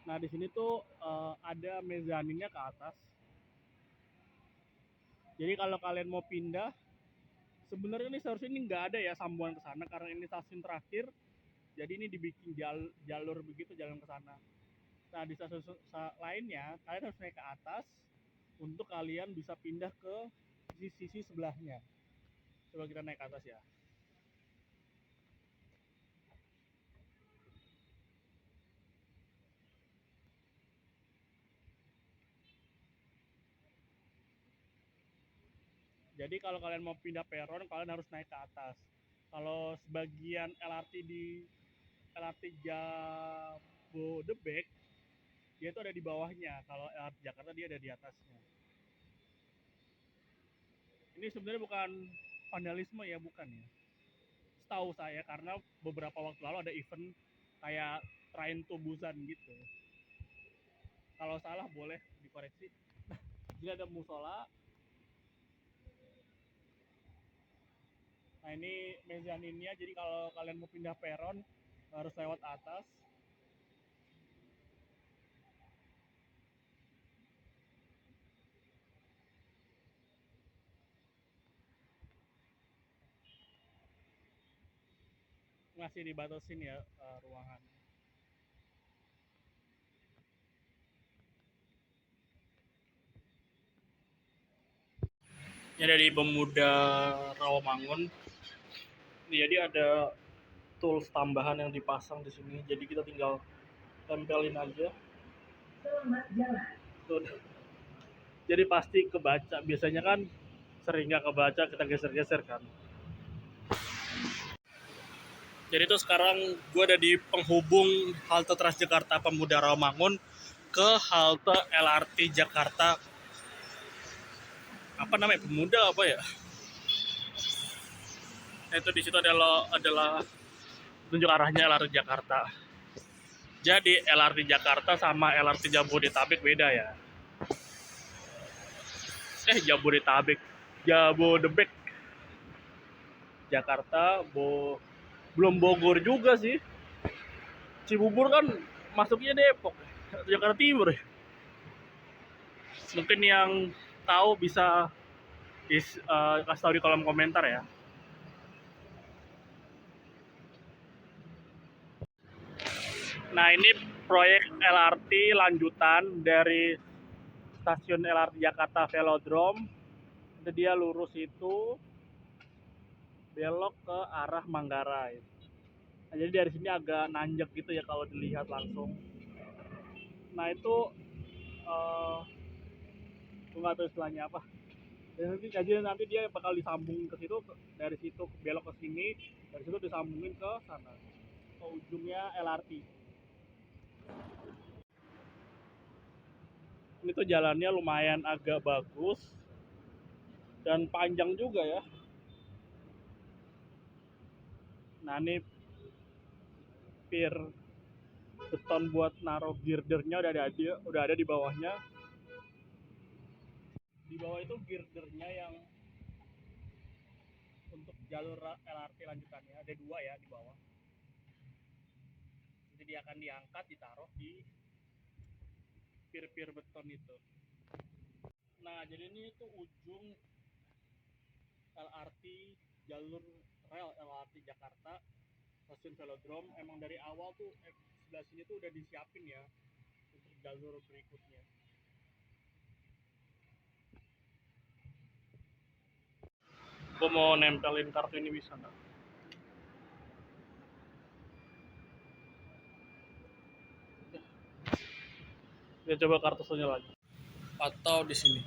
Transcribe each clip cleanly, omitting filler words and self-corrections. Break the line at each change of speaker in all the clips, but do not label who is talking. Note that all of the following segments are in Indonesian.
Nah di sini tuh ada mezaninnya ke atas. Jadi kalau kalian mau pindah, sebenarnya ini seharusnya ini nggak ada ya sambungan ke sana karena ini stasiun terakhir. Jadi ini dibikin jalur begitu jalan ke sana. Nah di stasiun lainnya kalian harus naik ke atas untuk kalian bisa pindah ke sisi sebelahnya. Coba kita naik ke atas ya. Jadi kalau kalian mau pindah peron, kalian harus naik ke atas. Kalau sebagian LRT Jabodebek, dia itu ada di bawahnya. Kalau LRT Jakarta dia ada di atasnya. Ini sebenarnya bukan vandalisme ya, bukan ya. Setahu saya karena beberapa waktu lalu ada event kayak Train to Busan gitu. Kalau salah boleh dikoreksi. Jadi ada musola. Nah ini mezaninnya, jadi kalau kalian mau pindah peron harus lewat atas. Masih dibatasin ya ruangan. Ini dari Pemuda Rawamangun. Jadi ada tools tambahan yang dipasang di sini. Jadi kita tinggal tempelin aja. Selamat jalan. Tuh. Jadi pasti kebaca. Biasanya kan sering nggak kebaca, kita geser-geser kan. Jadi itu sekarang gue ada di penghubung halte Transjakarta Pemuda Rawamangun ke halte LRT Jakarta. Apa namanya? Pemuda apa ya? Itu di situ adalah tunjuk arahnya LRT Jakarta. Jadi LRT Jakarta sama LRT Jabodetabek beda ya. Jabodebek. Jakarta, belum Bogor juga sih. Cibubur kan masuknya Depok, Jakarta Timur. Mungkin yang tahu bisa kasih tahu di kolom komentar ya. Nah ini proyek LRT lanjutan dari stasiun LRT Jakarta Velodrome. Dia lurus itu belok ke arah Manggarai. Nah, jadi dari sini agak nanjak gitu ya kalau dilihat langsung. Nah itu nggak tahu istilahnya apa. Jadi nanti dia bakal disambung ke situ, dari situ belok ke sini, dari situ disambungin ke sana, ke ujungnya LRT. Ini tuh jalannya lumayan agak bagus dan panjang juga ya. Nah ini pier beton buat naruh girdernya udah ada di bawahnya. Di bawah itu girdernya yang untuk jalur LRT lanjutannya ada dua ya di bawah. Jadi dia akan diangkat ditaruh di pier-pier beton itu. Nah jadi ini tuh ujung LRT, jalur rel LRT Jakarta stasiun Velodrome. Emang dari awal tuh sebelah sini tuh udah disiapin ya untuk jalur berikutnya. Gue mau nempelin kartu ini bisa nggak? Ya coba kartu soalnya lagi. Atau di sini.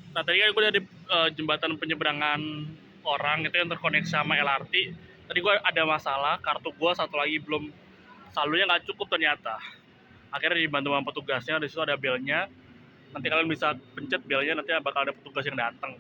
Nah tadi kan gue dari jembatan penyeberangan orang itu yang terkoneksi sama LRT. Tadi gue ada masalah, kartu gue satu lagi belum saldonya nggak cukup ternyata. Akhirnya dibantu sama petugasnya, di situ ada belnya. Nanti kalian bisa pencet belnya, nanti bakal ada petugas yang datang.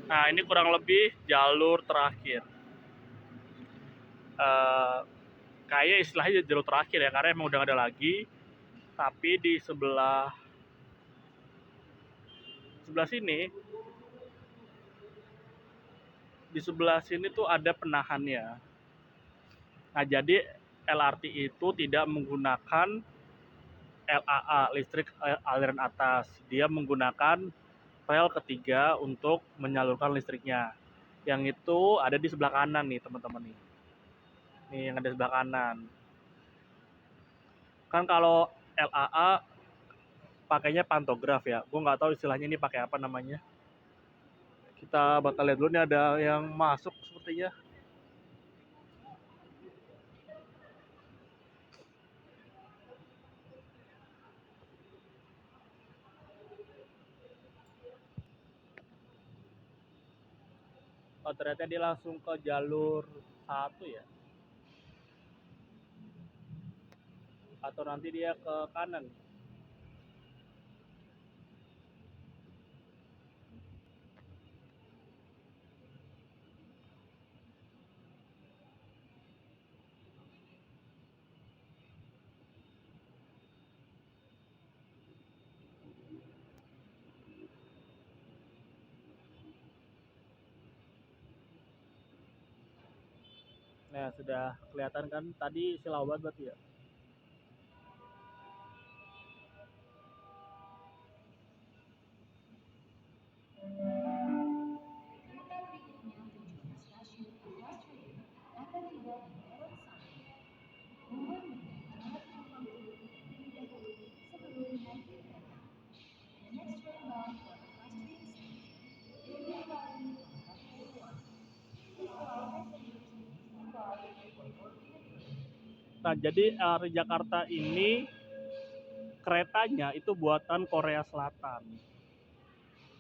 Nah, ini kurang lebih jalur terakhir. Eh, Kayak istilahnya jalur terakhir ya, karena emang udah gak ada lagi. Tapi di sebelah sini, di sebelah sini tuh ada penahannya. Nah, jadi LRT itu tidak menggunakan LAA, listrik aliran atas. Dia menggunakan rel ketiga untuk menyalurkan listriknya. Yang itu ada di sebelah kanan nih, teman-teman nih. Nih yang ada di sebelah kanan. Kan kalau LAA pakainya pantograf ya. Gue nggak tahu istilahnya ini pakai apa namanya. Kita bakal lihat dulu nih, ada yang masuk sepertinya. Oh, ternyata dia langsung ke jalur satu ya. Atau nanti dia ke kanan. Nah, sudah kelihatan kan tadi Silawat berarti ya. Nah, jadi LRT Jakarta ini keretanya itu buatan Korea Selatan.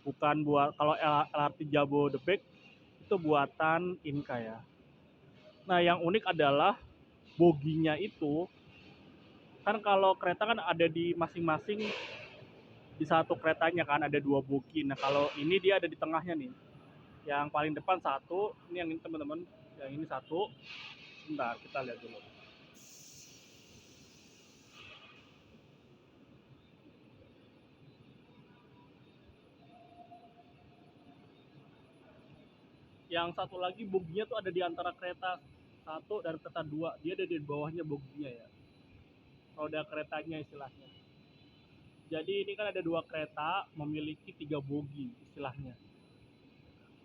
Bukan buat, kalau LRT Jabodebek itu buatan Inka ya. Nah, yang unik adalah boginya itu, kan kalau kereta kan ada di masing-masing, di satu keretanya kan ada dua bogi. Nah, kalau ini dia ada di tengahnya nih. Yang paling depan satu, ini yang ini teman-teman, yang ini satu. Sebentar, kita lihat dulu. Yang satu lagi boginya tuh ada di antara kereta satu dan kereta dua. Dia ada di bawahnya boginya ya. Roda keretanya istilahnya. Jadi ini kan ada dua kereta memiliki tiga bogi istilahnya.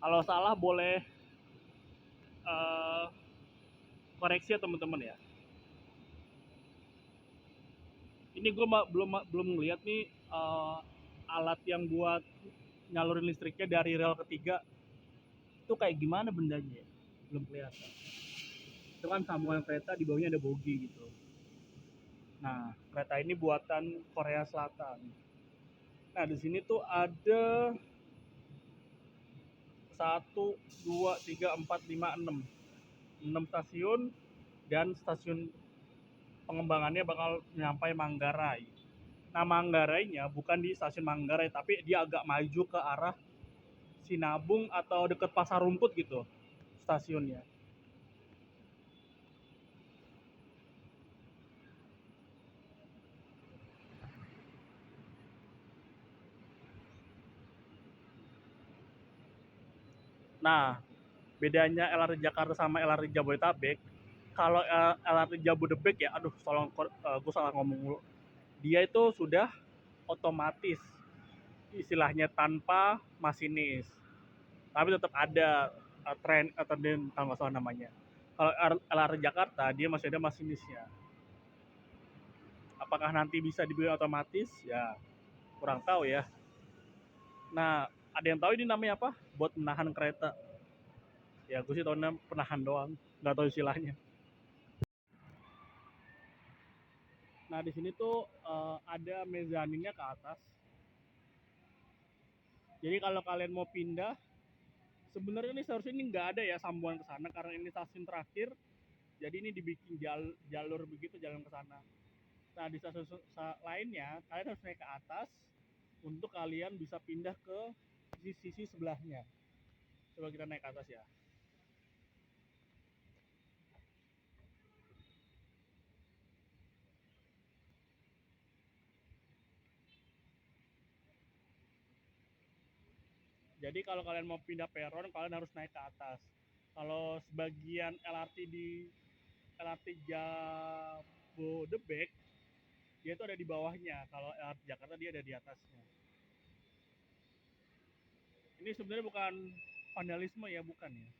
Kalau salah boleh uh, koreksi ya teman-teman ya. Ini gue belum ngeliat nih alat yang buat nyalurin listriknya dari rel ketiga itu kayak gimana bendanya, belum kelihatan. Itu kan sambungan kereta, di bawahnya ada bogi gitu. Nah, kereta ini buatan Korea Selatan. Nah, di sini tuh ada 1, 2, 3, 4, 5, 6 stasiun, dan stasiun pengembangannya bakal nyampai Manggarai. Nah, Manggarainya bukan di stasiun Manggarai, tapi dia agak maju ke arah Sinabung atau dekat Pasar Rumput gitu stasiunnya. Nah, bedanya LRT Jakarta sama LRT Jabodetabek, kalau LRT Jabodebek ya, aduh tolong gue salah ngomong dulu. Dia itu sudah otomatis, istilahnya tanpa masinis. Tapi tetap ada tren atau kalau nggak salah namanya. Kalau LRT Jakarta dia masih ada masinisnya. Apakah nanti bisa dibilang otomatis? Ya kurang tahu ya. Nah, ada yang tahu ini namanya apa? Buat menahan kereta. Ya gue sih tahunya penahan doang, nggak tahu istilahnya. Nah, di sini tuh ada mezaninnya ke atas. Jadi kalau kalian mau pindah, sebenarnya ini seharusnya ini nggak ada ya sambungan ke sana karena ini stasiun terakhir. Jadi ini dibikin jalur begitu jalan ke sana. Nah di stasiun lainnya kalian harus naik ke atas untuk kalian bisa pindah ke sisi sebelahnya. Coba kita naik ke atas ya. Jadi kalau kalian mau pindah peron, kalian harus naik ke atas. Kalau sebagian LRT Jabodebek, dia itu ada di bawahnya. Kalau LRT Jakarta dia ada di atasnya. Ini sebenarnya bukan vandalisme ya, bukan ya.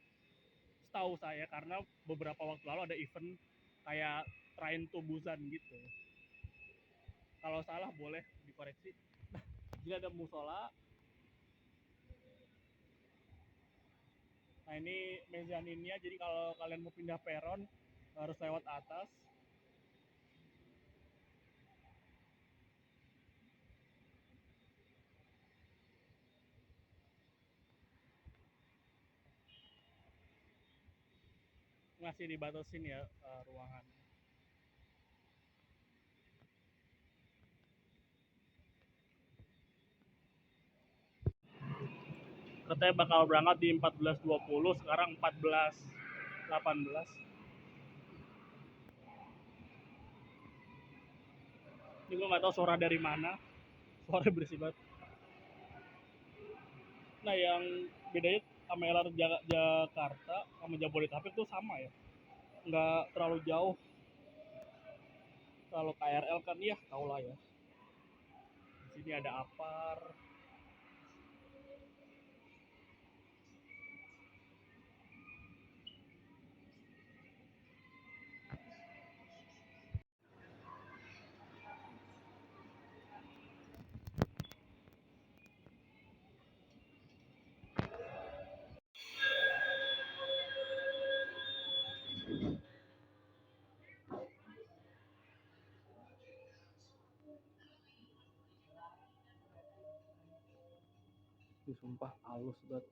Setahu saya karena beberapa waktu lalu ada event kayak Train to Busan gitu. Kalau salah boleh dikoreksi. Jadi ada musola. Nah ini mezaninnya, jadi kalau kalian mau pindah peron harus lewat atas. Masih dibatasin ya ruangan. Katanya bakal berangkat di 14.20, sekarang 14.18. Ini gue nggak tahu suara dari mana, suara berisik banget. Nah yang bedanya sama LRT Jakarta sama Jabodetabek tuh sama ya, nggak terlalu jauh. Kalau KRL kan ya tau lah ya. Di sini ada Apar. Ini sumpah halus banget.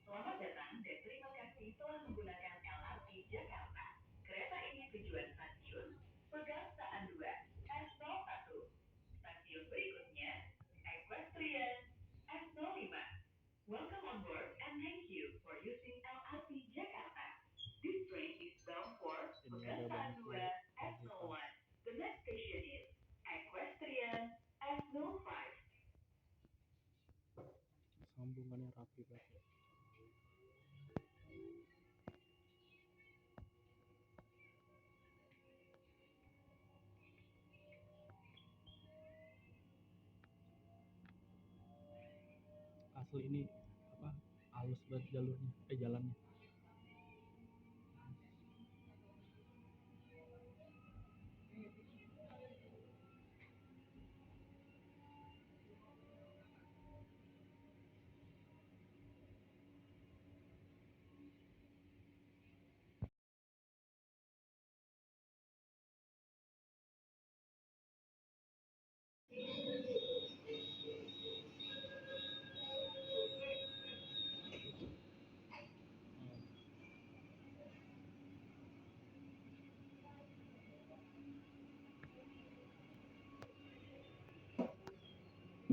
Selamat datang dan terima kasih telah menggunakan LRT Jakarta. Kereta ini tujuan stasiun Pegangsaan 2, S01. Stasiun berikutnya, Equestrian, S05. Welcome on board and thank you for using LRT Jakarta. This train is bound for Pegangsaan 2, S01. The next station is Equestrian, S05.
Sambungannya rapi banget. Asli ini apa, halus banget jalurnya, jalannya.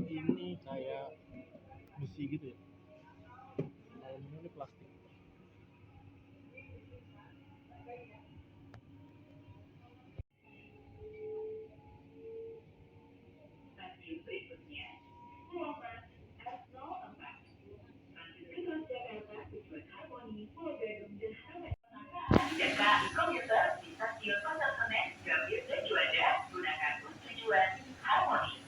Ini kayak besi gitu ya, aluminium ini plastik.
Stasiun berikutnya, Pulau-Mas, S04. Stasiun Jakarta tujuan Harmoni, Pulau Gadung, dan Harmoni. Jasa komuter di Stasiun Pasar Senen, Gambir, dan Juanda gunakan bus tujuan Harmoni.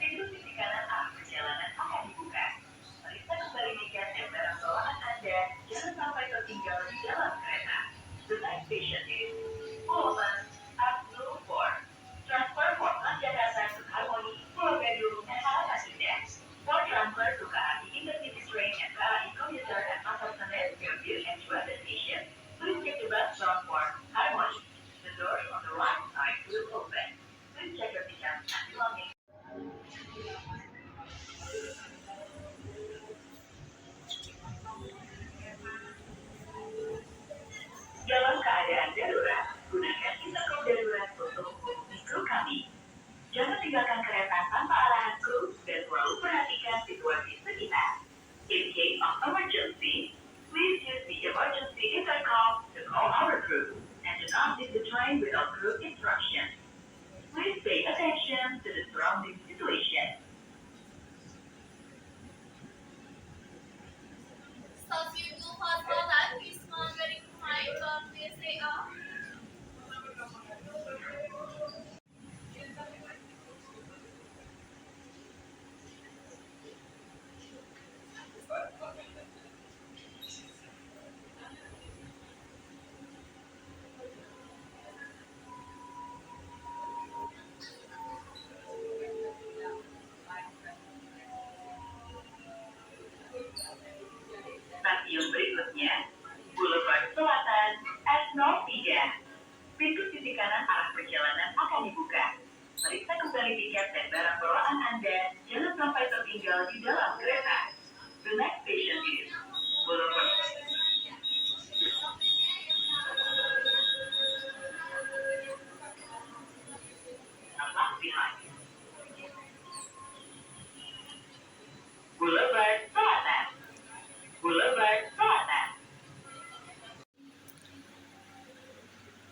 Pintu sisi kanan arah perjalanan akan dibuka. Periksa kembali tiket dan barang bawaan Anda, jangan sampai tertinggal di dalam kereta. The next station is Pulau-Mas, S04. Transfer for Transjakarta to Harmoni, Pulau Gadung, dan Harapan Indah. For transfer to KAI Intercity Train and KAI Komuter at Pasar Senen, Gambir, and Juanda.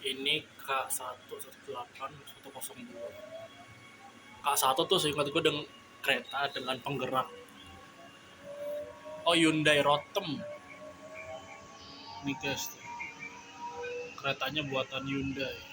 Ini K118102. K1 tuh seingat gue dengan kereta dengan penggerak. Oh, Hyundai Rotem. Nih guys, keretanya buatan Hyundai.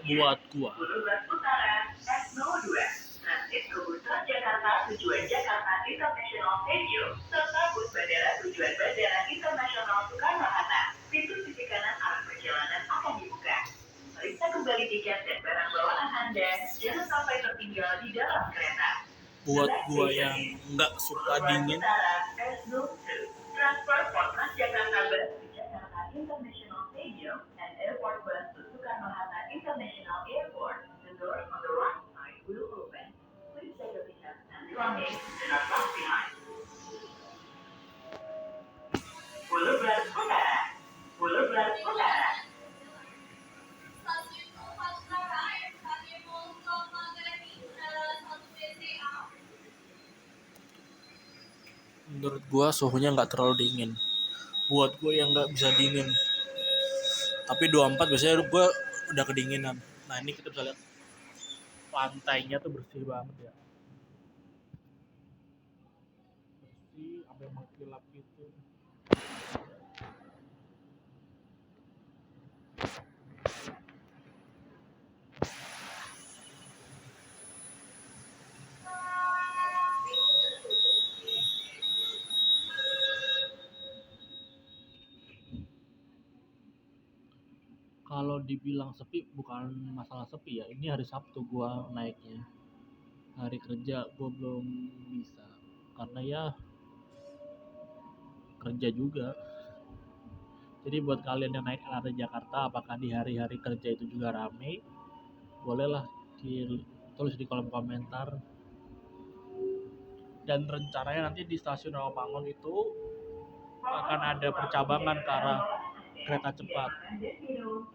Buat gua.
Buluran Utara S02, transit ke bus Transjakarta tujuan Jakarta International Stadium, serta bus bandara tujuan Bandara Internasional Soekarno-Hatta. Pintu sisi kanan arah perjalanan akan dibuka. Periksa kembali tiket dan barang bawaan Anda, jangan sampai tertinggal di dalam kereta.
Buat gua yang nggak suka dingin,
Utara S02, transfer for Transjakarta bus to Jakarta International Stadium and airport bus to Soekarno-Hatta International Airport. The doors on the right side will open. Please check your ticket and belongings. Do not lock behind. Boulevard Utara. Boulevard Utara.
menurut gua suhunya nggak terlalu dingin. Buat gua yang nggak bisa dingin. Tapi 24 biasanya gua udah kedinginan. Nah ini kita bisa lihat lantainya tuh bersih banget ya. Bersih, sampai mengkilap gitu. Kalau dibilang sepi bukan masalah sepi ya. Ini hari Sabtu gua naiknya. Hari kerja gua belum bisa karena ya kerja juga. Jadi buat kalian yang naik LRT Jakarta, apakah di hari-hari kerja itu juga rame? Bolehlah tulis di kolom komentar. Dan rencananya nanti di stasiun Rawamangun itu akan ada percabangan ke arah kereta cepat.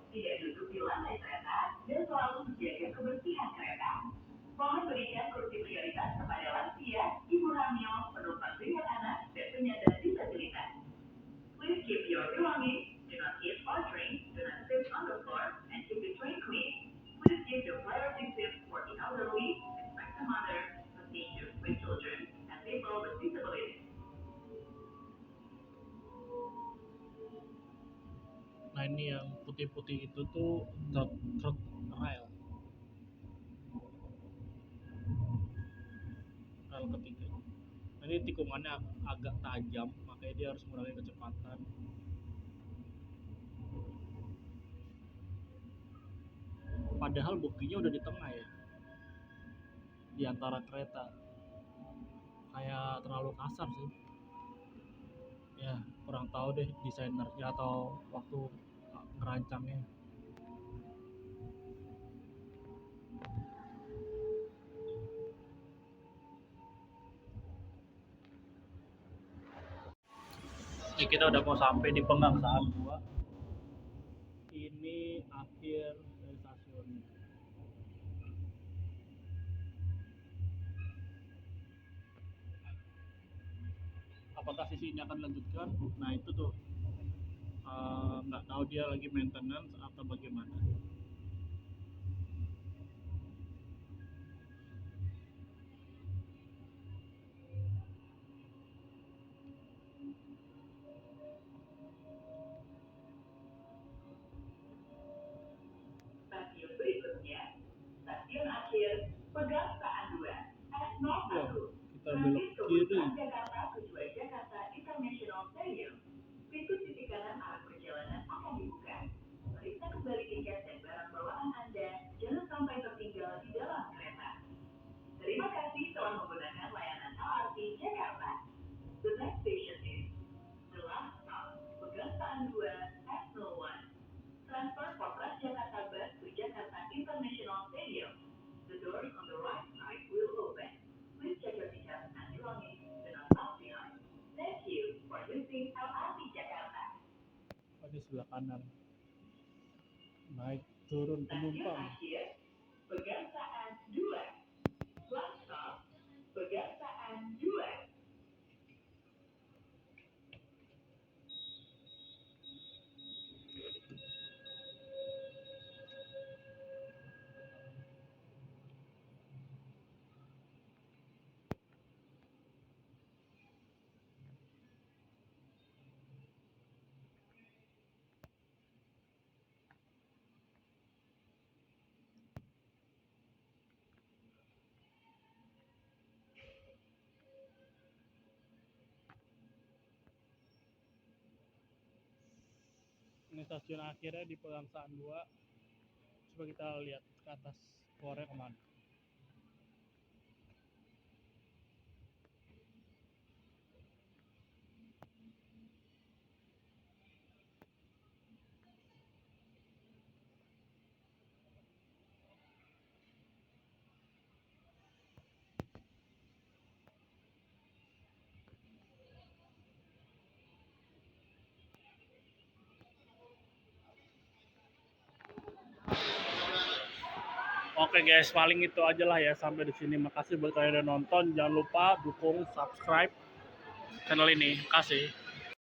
Tidak duduk di lantai kereta dan selalu menjaga kebersihan kereta. Mohon berikan kursi prioritas kepada lansia, ibu hamil, penumpang dengan anak, dan penyandang disabilitas. Please keep your belongings, do not eat or drink, do not sit on the floor, and keep the train clean. Please give the priority seat for the elderly, expectant mothers, passengers with children, and people with disabilities.
Nah ini yang putih-putih itu tuh truk rel ketiga. Nah, ini tikungannya agak tajam, makanya dia harus mengurangi kecepatan. Padahal buktinya udah di tengah ya, di antara kereta. Kayak terlalu kasar sih. Ya kurang tahu deh desainernya atau waktu ngerancangnya. Ini kita udah mau sampai di Pegangsaan 2. Ini akhir dari stasiunnya. Apakah sisi ini akan dilanjutkan? Nah itu tuh nggak tahu dia lagi maintenance atau bagaimana.
Stasiun berikutnya, stasiun akhir Pegangsaan 2, S01.
Kita belok kiri.
Jakarta tujuan Jakarta International Stadium. Introducing LRT Jakarta.
Oh, di sebelah kanan. Naik turun penumpang.
Akhir, Pegangsaan 2. One stop, Pegangsaan 2.
Ini stasiun akhirnya di Pegangsaan 2. Coba kita lihat ke atas, keluarnya kemana. Oke guys, paling itu aja lah ya sampai di sini. Makasih buat kalian yang udah nonton. Jangan lupa dukung, subscribe channel ini. Makasih.